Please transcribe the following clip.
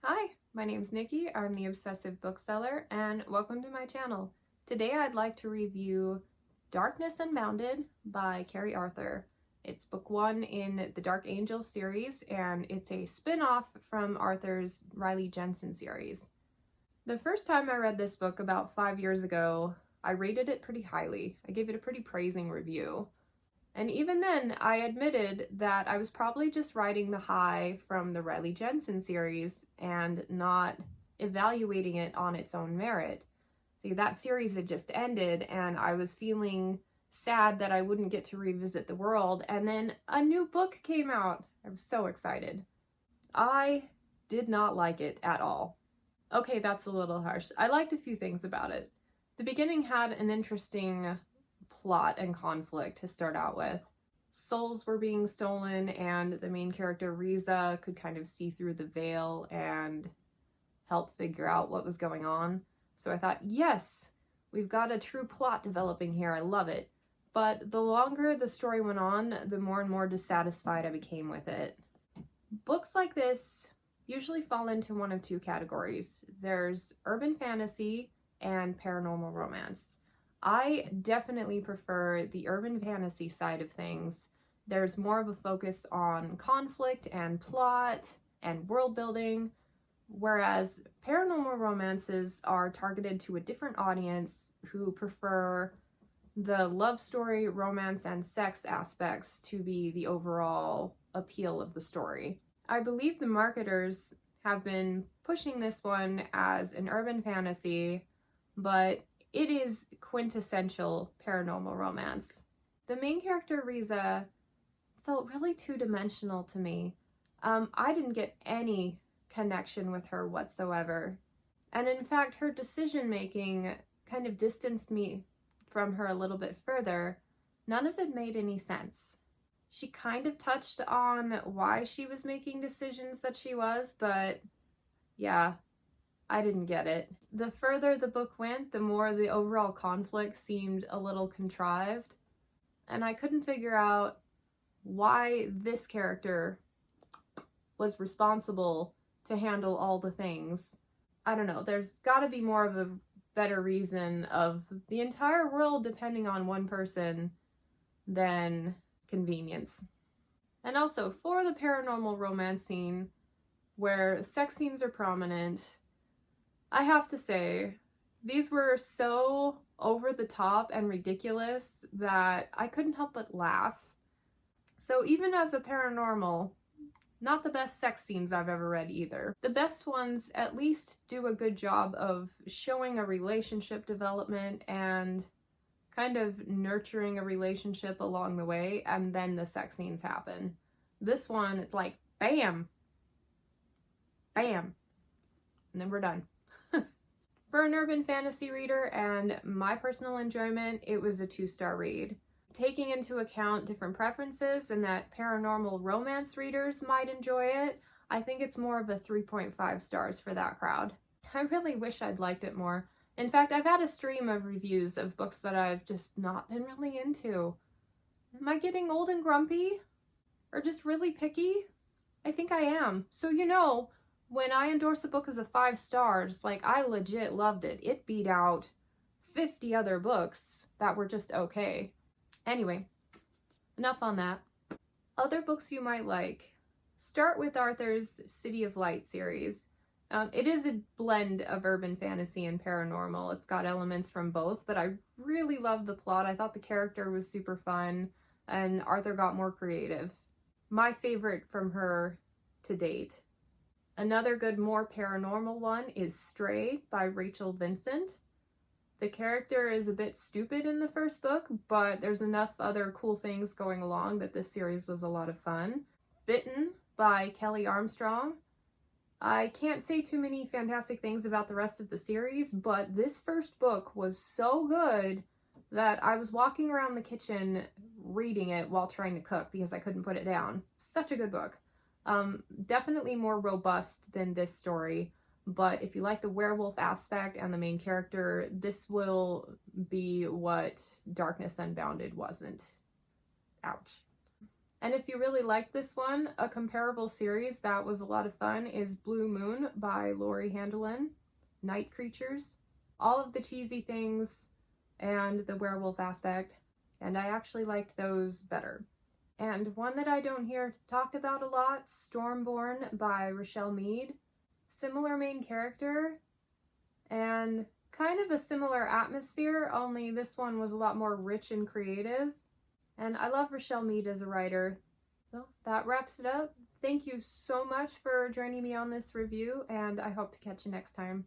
Hi, my name's Nikki. I'm the Obsessive Bookseller, and welcome to my channel. Today I'd like to review Darkness Unbounded by Keri Arthur. It's book one in the Dark Angels series, and it's a spin-off from Arthur's Riley Jensen series. The first time I read this book about 5 years ago, I rated it pretty highly. I gave it a pretty praising review. And even then, I admitted that I was probably just riding the high from the Riley Jensen series and not evaluating it on its own merit. See, that series had just ended, and I was feeling sad that I wouldn't get to revisit the world, and then a new book came out. I was so excited. I did not like it at all. Okay, that's a little harsh. I liked a few things about it. The beginning had an interesting plot and conflict to start out with. Souls were being stolen, and the main character Riza could kind of see through the veil and help figure out what was going on. So I thought, yes, we've got a true plot developing here. I love it. But the longer the story went on, the more and more dissatisfied I became with it. Books like this usually fall into one of two categories. There's urban fantasy and paranormal romance. I definitely prefer the urban fantasy side of things. There's more of a focus on conflict and plot and world building, whereas paranormal romances are targeted to a different audience who prefer the love story, romance, and sex aspects to be the overall appeal of the story. I believe the marketers have been pushing this one as an urban fantasy, but it is quintessential paranormal romance. The main character, Riza, felt really two-dimensional to me. I didn't get any connection with her whatsoever. And in fact, her decision-making kind of distanced me from her a little bit further. None of it made any sense. She kind of touched on why she was making decisions that she was, but yeah, I didn't get it. The further the book went, the more the overall conflict seemed a little contrived, and I couldn't figure out why this character was responsible to handle all the things. I don't know, there's gotta be more of a better reason of the entire world depending on one person than convenience. And also, for the paranormal romance scene, where sex scenes are prominent, I have to say, these were so over the top and ridiculous that I couldn't help but laugh. So even as a paranormal, not the best sex scenes I've ever read either. The best ones at least do a good job of showing a relationship development and kind of nurturing a relationship along the way, and then the sex scenes happen. This one, it's like, bam, bam, and then we're done. For an urban fantasy reader and my personal enjoyment, it was a 2-star read. Taking into account different preferences and that paranormal romance readers might enjoy it, I think it's more of a 3.5 stars for that crowd. I really wish I'd liked it more. In fact, I've had a stream of reviews of books that I've just not been really into. Am I getting old and grumpy? Or just really picky? I think I am. So when I endorse a book as a 5 stars, like, I legit loved it. It beat out 50 other books that were just okay. Anyway, enough on that. Other books you might like. Start with Arthur's City of Light series. It is a blend of urban fantasy and paranormal. It's got elements from both, but I really loved the plot. I thought the character was super fun, and Arthur got more creative. My favorite from her to date. Another good, more paranormal one is Stray by Rachel Vincent. The character is a bit stupid in the first book, but there's enough other cool things going along that this series was a lot of fun. Bitten by Kelly Armstrong. I can't say too many fantastic things about the rest of the series, but this first book was so good that I was walking around the kitchen reading it while trying to cook because I couldn't put it down. Such a good book. Definitely more robust than this story, but if you like the werewolf aspect and the main character, this will be what Darkness Unbounded wasn't. Ouch. And if you really like this one, a comparable series that was a lot of fun is Blue Moon by Laurie Handelin, Night Creatures. All of the cheesy things and the werewolf aspect, and I actually liked those better. And one that I don't hear talked about a lot, Stormborn by Rochelle Mead. Similar main character and kind of a similar atmosphere, only this one was a lot more rich and creative. And I love Rochelle Mead as a writer. So that wraps it up. Thank you so much for joining me on this review, and I hope to catch you next time.